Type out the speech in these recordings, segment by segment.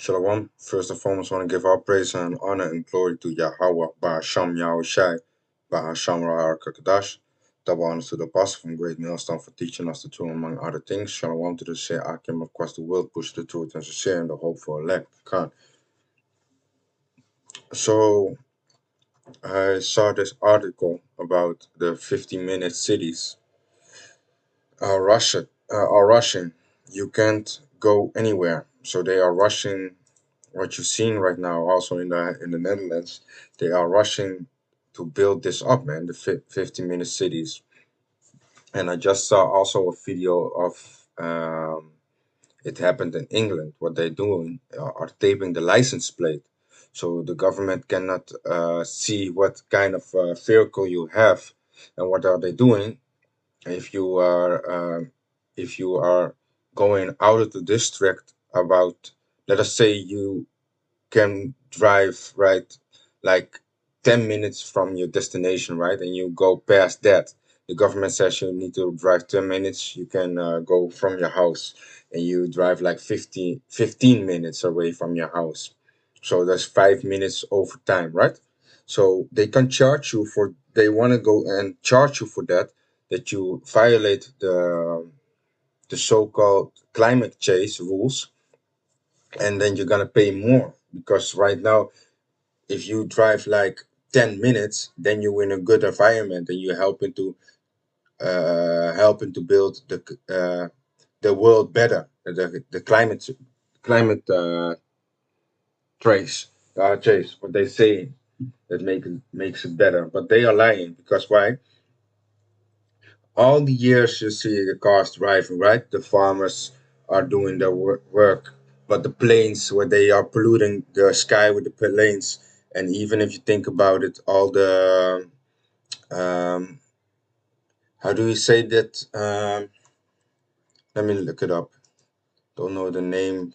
Shalom. First and foremost, I want to give all praise and honor and glory to Yahweh, Ba'asham Yahushai, Ba'asham Ra'ar Kakadash. Double honors to the apostle from Great Millstone for teaching us the truth among other things. Shalom to the Shea Akim across the world, push the truth and sincere and the hope for elect. God. So I saw this article about the 50-minute cities are rushing. You can't go anywhere. So they are rushing what you're seeing right now also in the Netherlands. They are rushing to build this up, man, the 50-minute cities. And I just saw also a video of it happened in England. What they're doing are taping the license plate, so the government cannot see what kind of vehicle you have. And what are they doing? If you are going out of the district, about, let us say you can drive right like 10 minutes from your destination, right, and you go past that, the government says you need to drive 10 minutes. You can go from your house and you drive like 15 minutes away from your house, so that's 5 minutes over time, right? So they can charge you for, they want to go and charge you for that you violate the so-called climate change rules, and then you're gonna pay more, because right now if you drive like 10 minutes, then you're in a good environment and you're helping to build the world better, the climate chase, what they say, that makes it better. But they are lying, because why? All the years you see the cars driving, right? The farmers are doing their work, but the planes, where they are polluting the sky with the planes. And even if you think about it, all the how do you say that? Let me look it up. Don't know the name.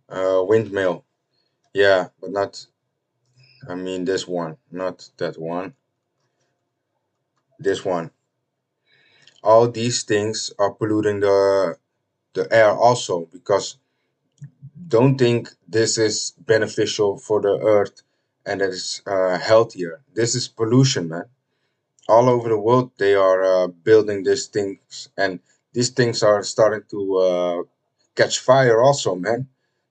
Windmill. Yeah, but not. I mean this one, not that one. This one. All these things are polluting the air also, because don't think this is beneficial for the earth and that it's healthier. This is pollution, man. All over the world they are building these things, and these things are starting to catch fire also, man.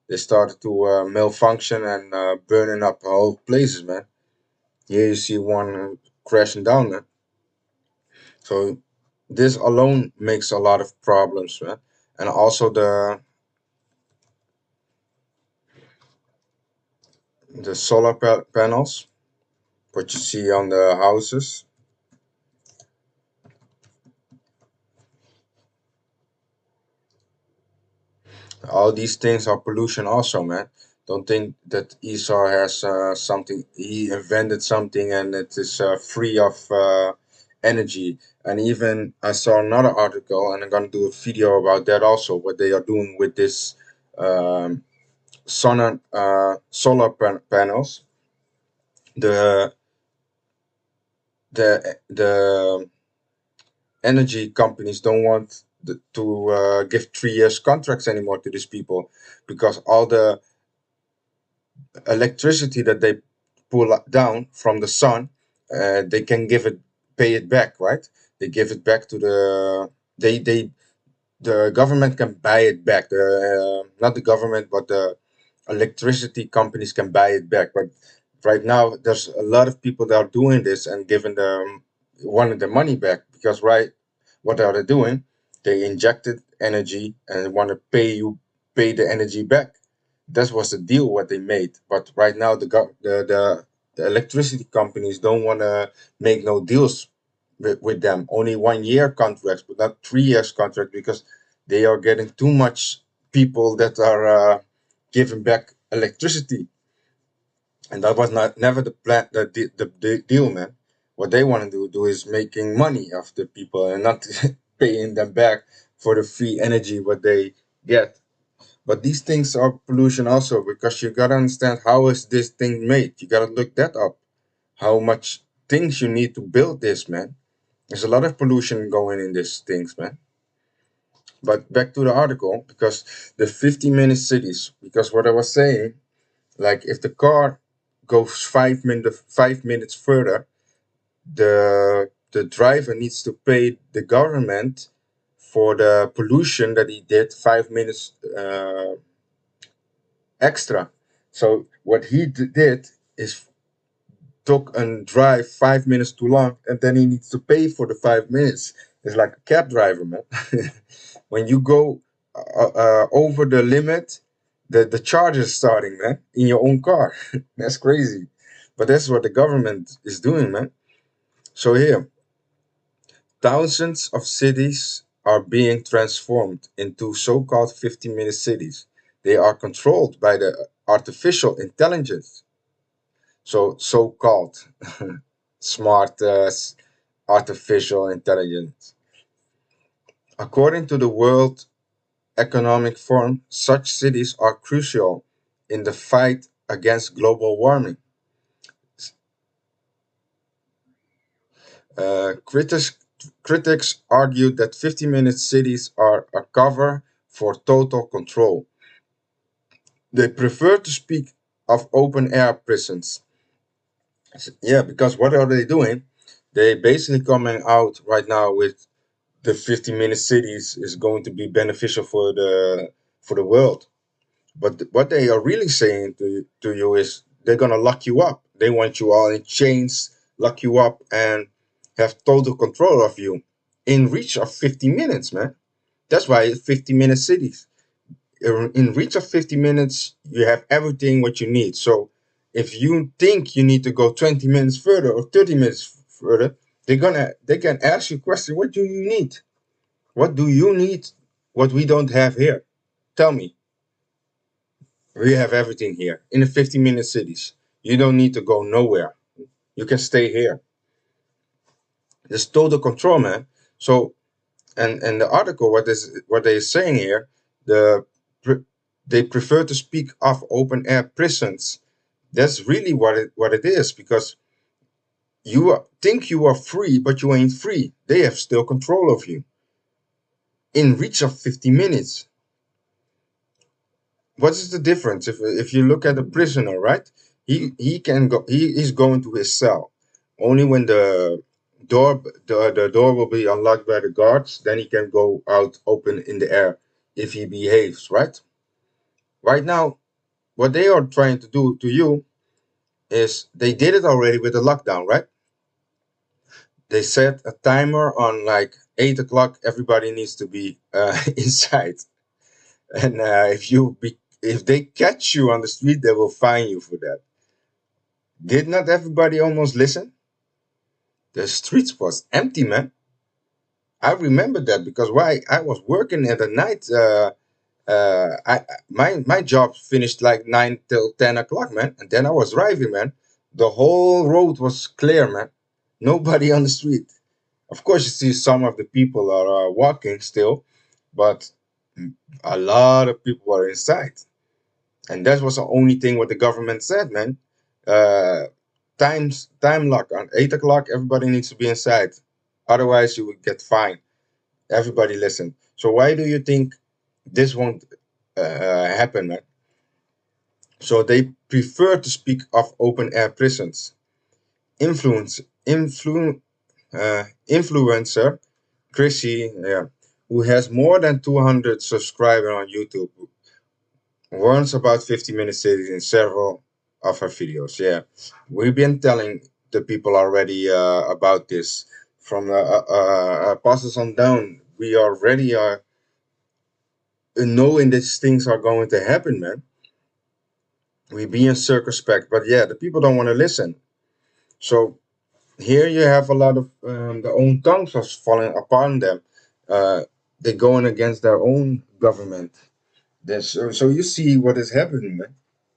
They started to malfunction and burning up whole places, man. Here you see one crashing down, man. So this alone makes a lot of problems, man. And also the solar panels, what you see on the houses. All these things are pollution also, man. Don't think that Esau has something, he invented something and it is free of energy. And even I saw another article, and I'm going to do a video about that also, what they are doing with this um, solar panels. The the energy companies don't want to give 3 years contracts anymore to these people, because all the electricity that they pull down from the sun, they can pay it back, right? They give it back to the government can buy it back. Not the government, but the electricity companies can buy it back. But right now, there's a lot of people that are doing this and giving them wanting the money back, because what are they doing? They injected energy and want to pay the energy back. That was the deal what they made. But right now, the electricity companies don't want to make no deals with them. Only 1 year contracts, but not 3 years contract, because they are getting too much people that are giving back electricity. And that was never the plan, the deal, man. What they want to do is making money off the people and not paying them back for the free energy what they get. But these things are pollution also, because you gotta understand, how is this thing made? You gotta look that up. How much things you need to build this, man. There's a lot of pollution going in these things, man. But back to the article, because the 50-minute cities, because what I was saying, like if the car goes 5 minutes further, the driver needs to pay the government for the pollution that he did 5 minutes extra. So what he did is took and drive 5 minutes too long, and then he needs to pay for the 5 minutes. It's like a cab driver, man. When you go over the limit, the charge is starting, man, in your own car. That's crazy, but that's what the government is doing, man. So here, thousands of cities are being transformed into so-called 50-minute cities. They are controlled by the artificial intelligence. So-called smart artificial intelligence. According to the World Economic Forum, such cities are crucial in the fight against global warming. Critics critics argue that 50-minute cities are a cover for total control. They prefer to speak of open air prisons. Yeah, because what are they doing? They basically coming out right now with the 50-minute cities is going to be beneficial for the world. But what they are really saying to you is they're gonna lock you up. They want you all in chains, lock you up, and have total control of you in reach of 50 minutes, man. That's why it's 50-minute cities. In reach of 50 minutes, you have everything what you need. So if you think you need to go 20 minutes further or 30 minutes further, they can ask you a question, what do you need? What do you need what we don't have here? Tell me. We have everything here in the 50-minute cities. You don't need to go nowhere. You can stay here. There's total control, man. So, and the article, what they're saying here, the they prefer to speak of open air prisons. That's really what it is, because think you are free, but you ain't free. They have still control of you in reach of 50 minutes. What is the difference if you look at a prisoner, right? He can go. He is going to his cell only when the door will be unlocked by the guards. Then he can go out open in the air if he behaves, right? Right now, what they are trying to do to you is they did it already with the lockdown, right? They set a timer on like 8 o'clock. Everybody needs to be inside, and if they catch you on the street, they will fine you for that. Did not everybody almost listen? The streets was empty, man. I remember that because why I was working at the night. My job finished like 9 till 10 o'clock, man, and then I was driving, man. The whole road was clear, man. Nobody on the street. Of course, you see some of the people are walking still, but a lot of people are inside. And that was the only thing what the government said, man. Uh, time lock on 8 o'clock. Everybody needs to be inside, otherwise you will get fined. Everybody listen. So why do you think this won't happen, man? So they prefer to speak of open air prisons. Influence, influ, influencer Chrissy, yeah, who has more than 200 subscribers on YouTube, warns about 50-minute cities in several of her videos. Yeah, we've been telling the people already about this from apostles on down. We already are knowing these things are going to happen, man. We being circumspect, but yeah, the people don't want to listen. So here you have a lot of their own tongues are falling upon them. Uh, they're going against their own government. So you see what is happening, man.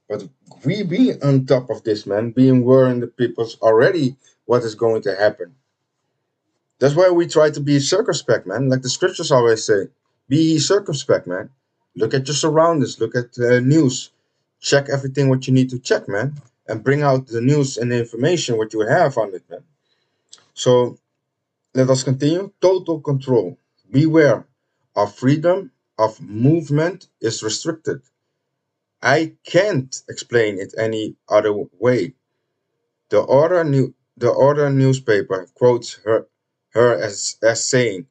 But we being on top of this, man, being warning the peoples already what is going to happen. That's why we try to be circumspect, man. Like the scriptures always say, be ye circumspect, man. Look at your surroundings. Look at news. Check everything what you need to check, man, and bring out the news and the information what you have on it, man. So Let us continue. Total control. Beware. Our freedom of movement is restricted. I can't explain it any other way. The Order newspaper quotes her as saying,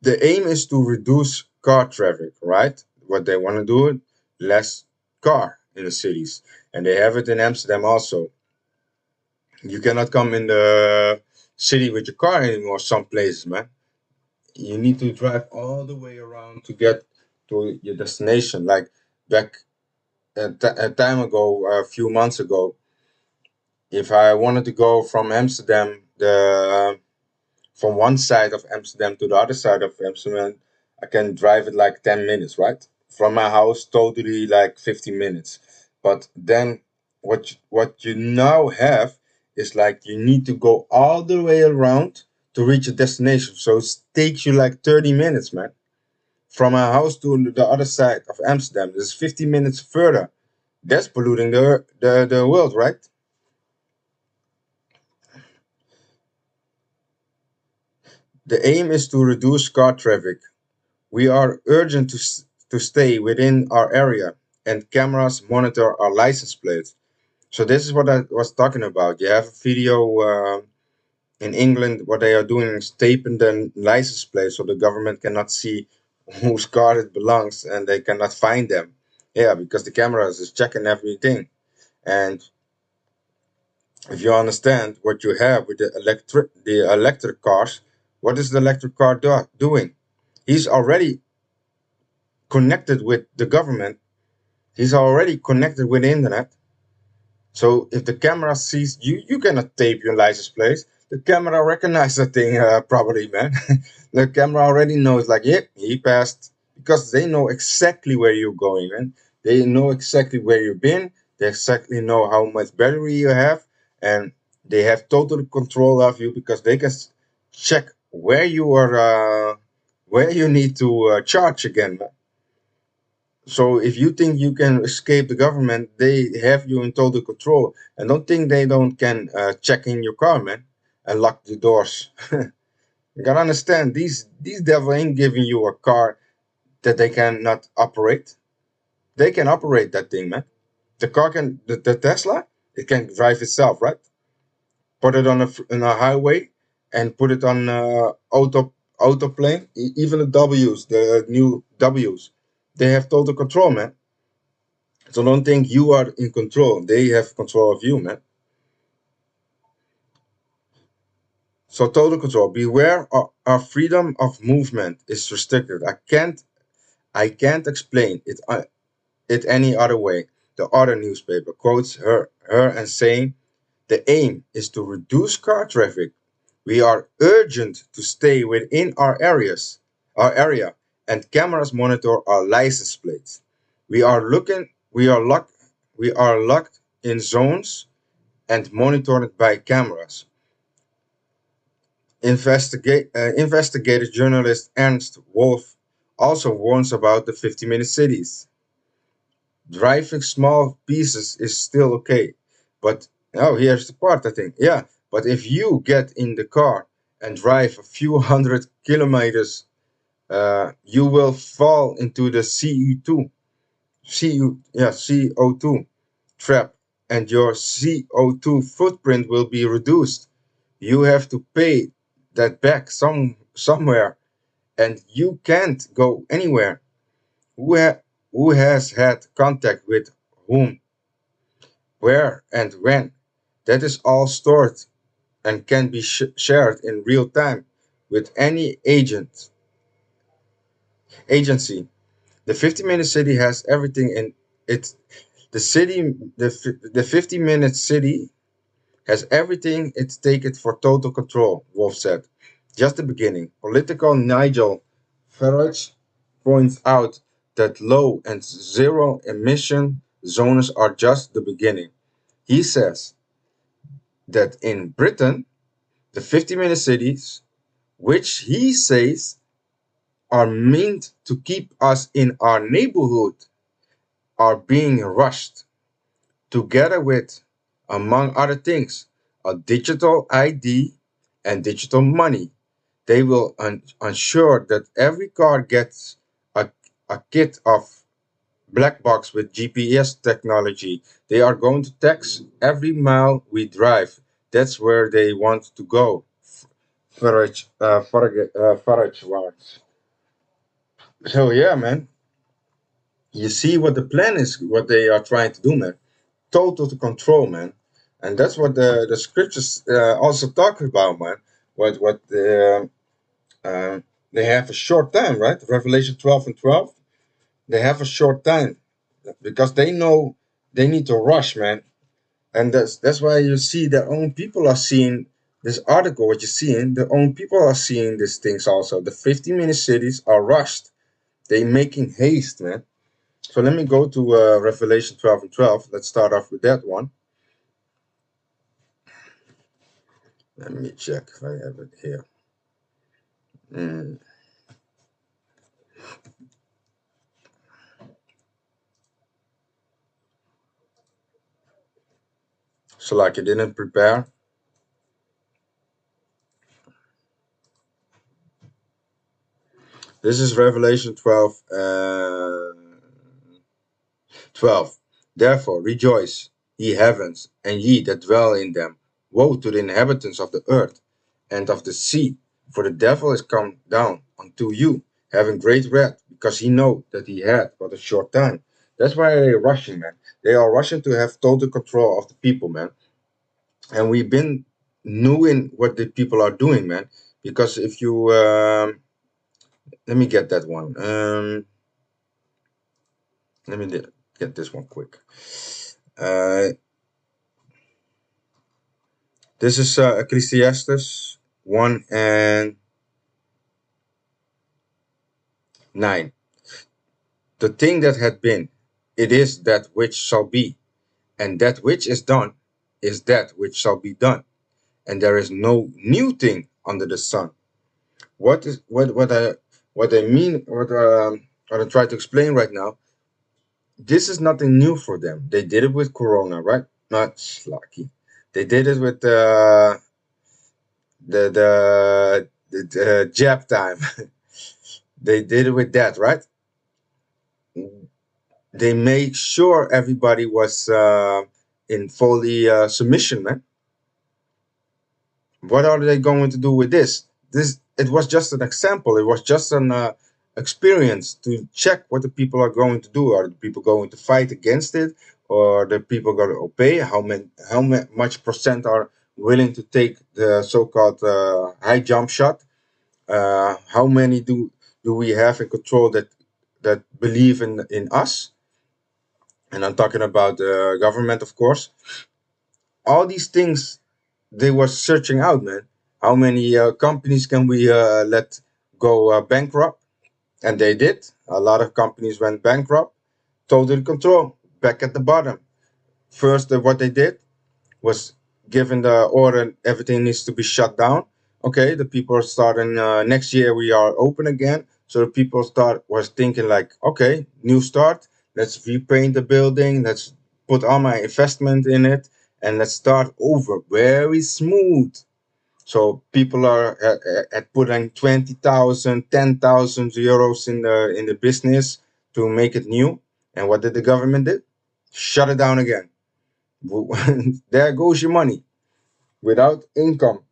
the aim is to reduce car traffic, right? What they want to do, less car in the cities. And they have it in Amsterdam also. You cannot come in the city with your car anymore, some places, man. You need to drive all the way around to get to your destination. Like back a time ago, a few months ago, if I wanted to go from Amsterdam, from one side of Amsterdam to the other side of Amsterdam, I can drive it like 10 minutes, right? From my house, totally like 15 minutes. But then what you now have is like you need to go all the way around to reach a destination. So it takes you like 30 minutes, man. From my house to the other side of Amsterdam, this is 15 minutes further. That's polluting the world, right? The aim is to reduce car traffic. We are urgent to stay within our area, and cameras monitor our license plates. So this is what I was talking about. You have a video in England. What they are doing is taping the license plate so the government cannot see whose car it belongs, and they cannot find them. Yeah, because the cameras is checking everything. And if you understand what you have with the electric cars, what is the electric car doing? He's already connected with the government. He's already connected with the internet. So if the camera sees you, you cannot tape your license plate. The camera recognizes the thing properly, man. The camera already knows, like, yep, he passed, because they know exactly where you're going, man. They know exactly where you've been. They exactly know how much battery you have, and they have total control of you because they can check where you are, where you need to charge again, man. So if you think you can escape the government, they have you in total control. And don't think they don't can check in your car, man, and lock the doors. You gotta understand, these devil ain't giving you a car that they cannot operate. They can operate that thing, man. The car can, the Tesla, it can drive itself, right? Put it on a highway and put it on autoplane. Even the W's, the new W's, they have total control, man. So don't think you are in control. They have control of you, man. So total control. Beware, our freedom of movement is restricted. I can't explain it any other way. The other newspaper quotes her and saying, the aim is to reduce car traffic. We are urgent to stay within our area, and cameras monitor our license plates. We are locked in zones and monitored by cameras. Investigative journalist Ernst Wolf also warns about the 50-minute cities. Driving small pieces is still okay, but oh, here's the part, I think. Yeah, but if you get in the car and drive a few hundred kilometers, you will fall into the CO2 trap, and your CO2 footprint will be reduced. You have to pay that back somewhere, and you can't go anywhere. Who has had contact with whom, where, and when? That is all stored and can be shared in real time with any agency. The 50-minute city has everything in it. The 50-minute city has everything it takes for total control, Wolf said. Just the beginning. Political Nigel Farage points out that low and zero emission zones are just the beginning. He says that in Britain, the 50-minute cities, which he says are meant to keep us in our neighborhood, are being rushed, together with, among other things, a digital ID and digital money. They will ensure that every car gets a, a kit of black box with GPS technology. They are going to tax every mile we drive. That's where they want to go. Farage wants. So yeah, man. You see what the plan is, what they are trying to do, man. Total control, man. And that's what the scriptures also talk about, man. What they have a short time, right? Revelation 12:12. They have a short time because they know they need to rush, man. And that's why you see their own people are seeing this article. What you're seeing, their own people are seeing these things also. The 50-minute cities are rushed. They making haste, man. So let me go to Revelation 12:12. Let's start off with that one. Let me check if I have it here. Mm. So like I didn't prepare. This is Revelation 12. Therefore rejoice, ye heavens, and ye that dwell in them. Woe to the inhabitants of the earth and of the sea, for the devil is come down unto you, having great wrath, because he know that he had but a short time. That's why they're rushing, man. They are rushing to have total control of the people, man. And we've been knowing what the people are doing, man. Because if you let me get that one. Let me get this one quick. Uh, this is Ecclesiastes 1:9. The thing that had been, it is that which shall be, and that which is done is that which shall be done, and there is no new thing under the sun. What is what I mean? What I try to explain right now. This is nothing new for them. They did it with Corona, right? Not lucky. They did it with the jab time. They did it with that, right? They made sure everybody was in fully submission, man. What are they going to do with this? This it was just an example. It was just an experience to check what the people are going to do. Are the people going to fight against it, or the people going to obey? Much percent are willing to take the so-called high jump shot? How many do we have in control that believe in us? And I'm talking about the government, of course. All these things they were searching out, man. How many companies can we let go bankrupt? And they did. A lot of companies went bankrupt. Total control. Back at the bottom. First, what they did was given the order, everything needs to be shut down. Okay, the people are starting next year. We are open again. So the people start was thinking like, okay, new start. Let's repaint the building. Let's put all my investment in it, and let's start over very smooth. So people are at putting 20,000, 10,000 euros in the business to make it new. And what did the government do? Shut it down again. There goes your money without income.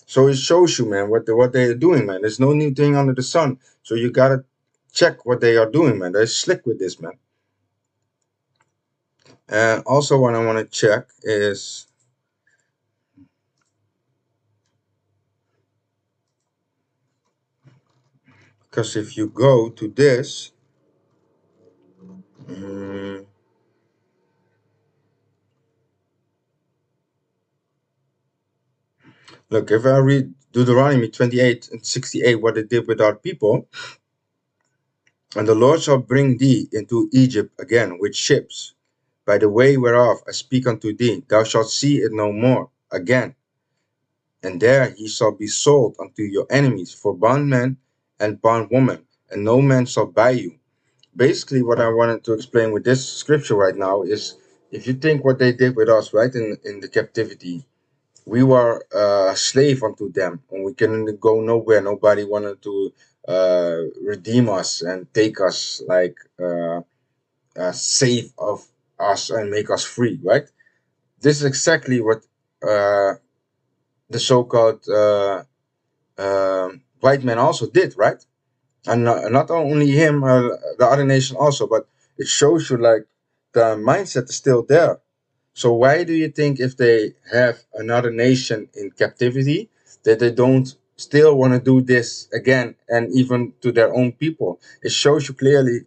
So it shows you, man, what they're doing, man. There's no new thing under the sun. So you gotta check what they are doing, man. They're slick with this, man. And also, what I want to check is because if you go to this, mm, look, if I read Deuteronomy 28:68, what they did with our people, and the Lord shall bring thee into Egypt again with ships, by the way whereof I speak unto thee, thou shalt see it no more again. And there ye shall be sold unto your enemies for bondmen and bondwomen, and no man shall buy you. Basically, what I wanted to explain with this scripture right now is if you think what they did with us, right, in the captivity, we were a slave unto them, and we couldn't go nowhere. Nobody wanted to redeem us and take us, like save of us and make us free, right? This is exactly what uh, the so-called white man also did, right? And not only him, the other nation also, but it shows you like the mindset is still there. So why do you think if they have another nation in captivity that they don't still want to do this again and even to their own people? It shows you clearly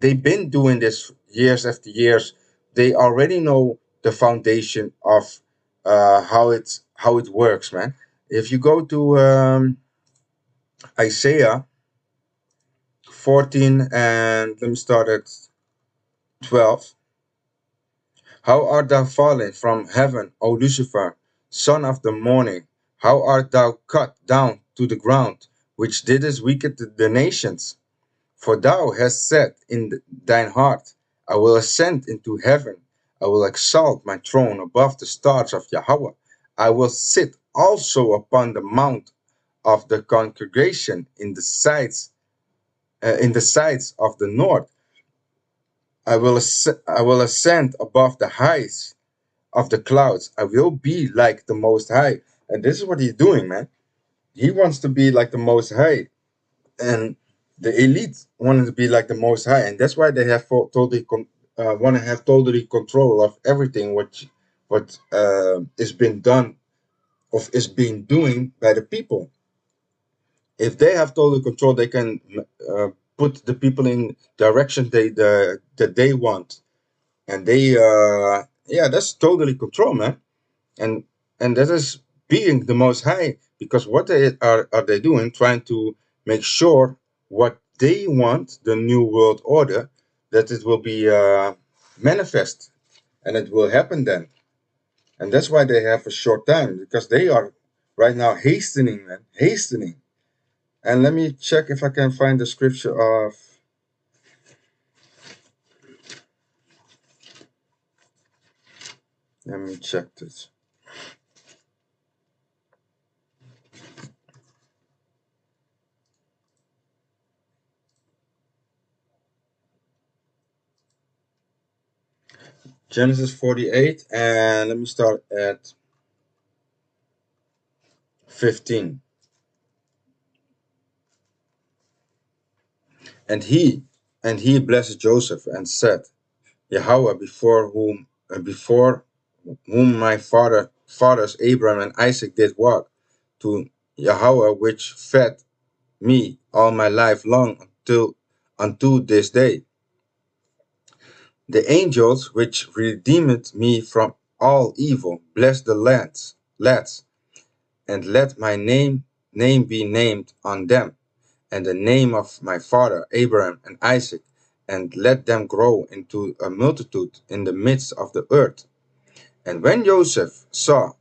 they've been doing this years after years. They already know the foundation of how it works, man. If you go to Isaiah 14, and let me start at 12. How art thou fallen from heaven, O Lucifer, son of the morning? How art thou cut down to the ground, which didst weaken the nations? For thou hast said in thine heart, I will ascend into heaven. I will exalt my throne above the stars of Yahweh. I will sit also upon the mount of the congregation in the sides of the north. I will ascend above the heights of the clouds. I will be like the Most High. And this is what he's doing, man. He wants to be like the Most High. And the elite wanted to be like the Most High. And that's why they have want to have totally control of everything what is been done of is being doing by the people. If they have total control, they can put the people in direction that they want. And they yeah, that's totally control, man. and and that is being the Most High, because what are they doing, trying to make sure what they want, the new world order, that it will be manifest, and it will happen then. And that's why they have a short time, because they are right now hastening, man, hastening. And let me check if I can find the scripture of, let me check this. Genesis 48, and let me start at 15. And he blessed Joseph and said, Yahweh, before whom my fathers Abraham and Isaac did walk, to Yahweh which fed me all my life long unto this day. The angels which redeemed me from all evil, bless the lads, and let my name be named on them, and the name of my father Abraham and Isaac, and let them grow into a multitude in the midst of the earth. And when Joseph saw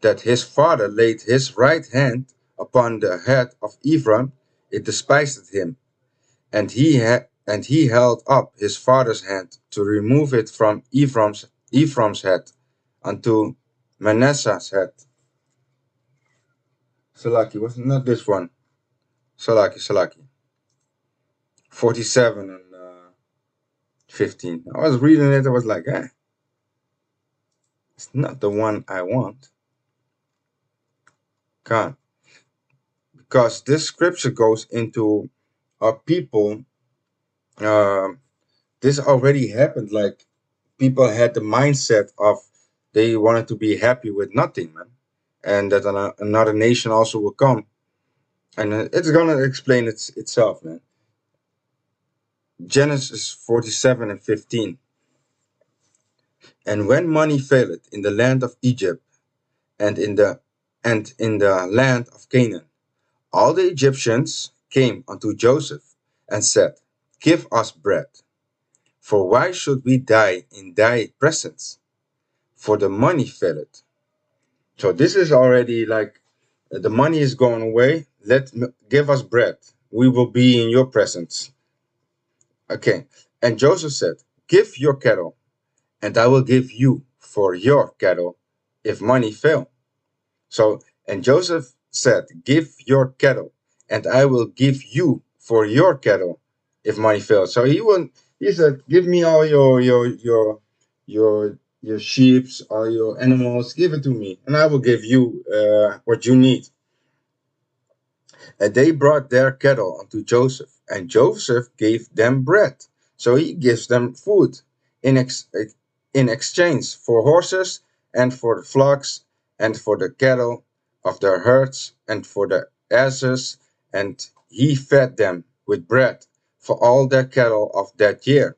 that his father laid his right hand upon the head of Ephraim, it despised him, and he held up his father's hand to remove it from Ephraim's head unto Manasseh's head. Salaki, was not this one. Salaki. 47 and 15. I was reading it, I was like, it's not the one I want. God. Because this scripture goes into people, uh, this already happened. Like, people had the mindset of they wanted to be happy with nothing, man. And that another nation also will come. And it's going to explain itself, man. Genesis 47 and 15. And when money failed in the land of Egypt, and in the land of Canaan, all the Egyptians came unto Joseph and said, Give us bread, for why should we die in thy presence? For the money faileth. So this is already like the money is going away. Give us bread. We will be in your presence. Okay. And Joseph said, Give your cattle, and I will give you for your cattle, if money fail. So, and Joseph said, "Give your cattle, and I will give you for your cattle if money fails." So he said, "Give me all your sheep, all your animals, give it to me, and I will give you what you need." And they brought their cattle unto Joseph, and Joseph gave them bread. So he gives them food in, in exchange for horses and for the flocks and for the cattle of their herds and for the asses, and he fed them with bread for all their cattle of that year.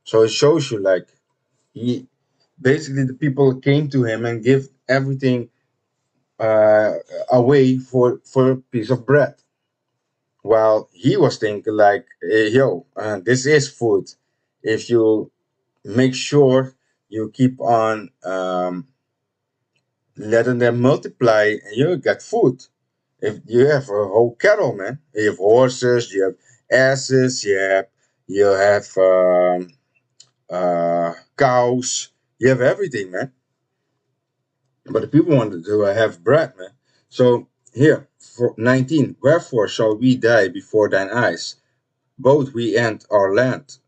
So it shows you like he basically the people came to him and give everything uh, away for a piece of bread. While he was thinking like, yo, this is food. If you make sure you keep on letting them multiply, you get food. If you have a whole cattle, man, you have horses, you have asses, you have cows, you have everything, man. But the people wanted to have bread, man. So here, for 19, wherefore shall we die before thine eyes, both we and our land?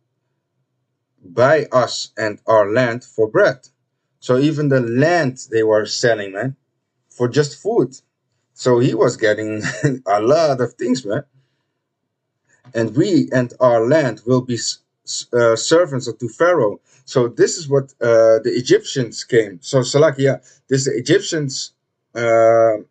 Buy us and our land for bread. So even the land they were selling, man, for just food. So he was getting a lot of things, man. And we and our land will be servants unto Pharaoh. So this is what the Egyptians came. So Salakia, this the Egyptians, uh,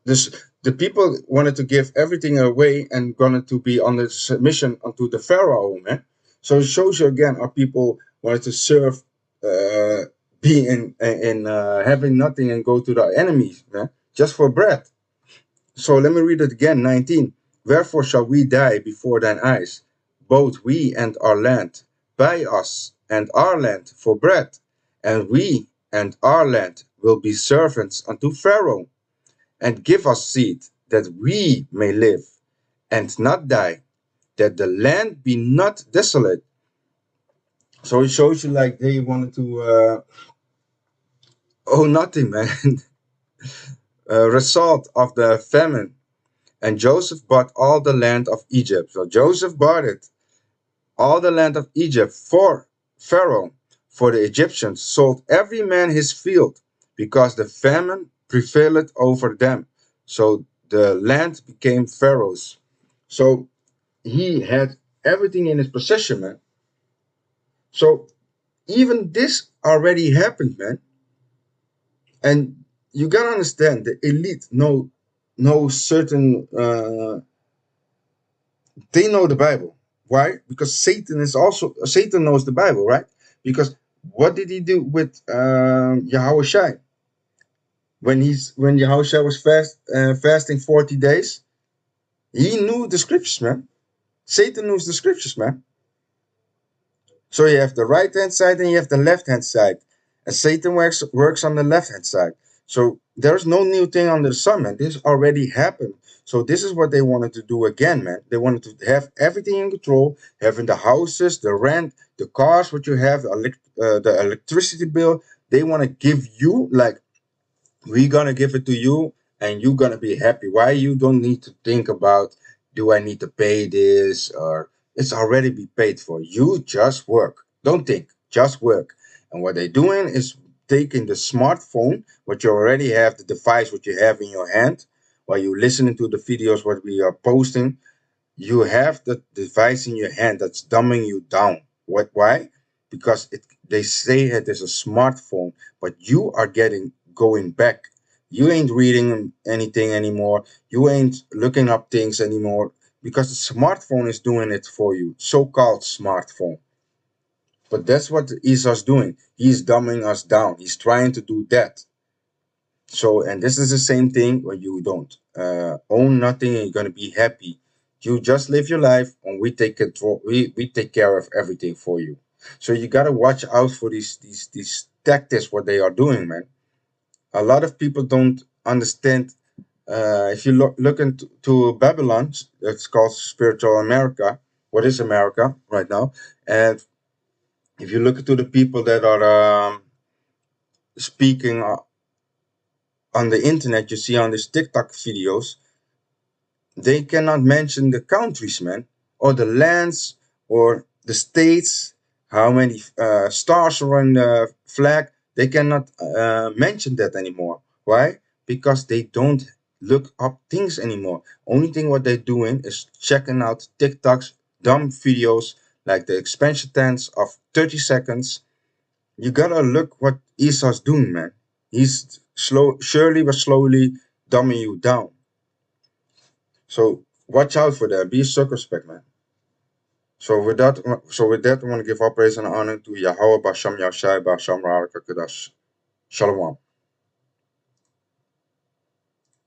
this the people wanted to give everything away and wanted to be under submission unto the Pharaoh, man. So it shows you again, our people wanted to serve, uh, be in having nothing and go to the enemies, man, just for bread. So let me read it again, 19. Wherefore shall we die before thine eyes, both we and our land? Buy us and our land for bread, and we and our land will be servants unto Pharaoh. And give us seed, that we may live, and not die, that the land be not desolate. So it shows you like they wanted to owe nothing, man. Result of the famine. And Joseph bought all the land of Egypt. So Joseph bought it, all the land of Egypt for Pharaoh. For the Egyptians sold every man his field, because the famine prevailed over them. So the land became Pharaoh's. So he had everything in his possession, man. So even this already happened, man. And you gotta understand, the elite know certain they know the Bible. Why? Because Satan knows the Bible, right? Because what did he do with Yahushua when Yahushua was fasting 40 days? He knew the scriptures, man. Satan knows the scriptures, man. So you have the right hand side and you have the left hand side, and Satan works on the left hand side. So there's no new thing under the sun, man. This already happened. So this is what they wanted to do again, man. They wanted to have everything in control, having the houses, the rent, the cars, what you have, the electricity bill. They want to give you like, we're gonna give it to you and you're gonna be happy. Why you don't need to think about, do I need to pay this, or it's already be paid for. You just work. Don't think, just work. And what they're doing is taking the smartphone, what you already have, the device what you have in your hand, while you're listening to the videos what we are posting, you have the device in your hand that's dumbing you down. Why? Because they say it is a smartphone, but you are going back. You ain't reading anything anymore. You ain't looking up things anymore, because the smartphone is doing it for you. So-called smartphone. But that's what Esau's doing. He's dumbing us down. He's trying to do that. So, and this is the same thing when you don't own nothing and you're gonna be happy. You just live your life, and we take control. We take care of everything for you. So you gotta watch out for these tactics what they are doing, man. A lot of people don't understand. If you look into to Babylon, it's called spiritual America. What is America right now? And if you look into the people that are speaking on the internet, you see on these TikTok videos, they cannot mention the countries, man, or the lands, or the states, how many stars are on the flag. They cannot mention that anymore. Why? Because they don't look up things anymore. Only thing what they're doing is checking out TikToks, dumb videos like the expansion dance of 30 seconds. You gotta look what Esau's doing, man. He's surely but slowly dumbing you down. So watch out for that. Be circumspect, man. So with that, I want to give all praise and honor to Yahweh Basham Yashai Basham Ra'akadash. Shalom.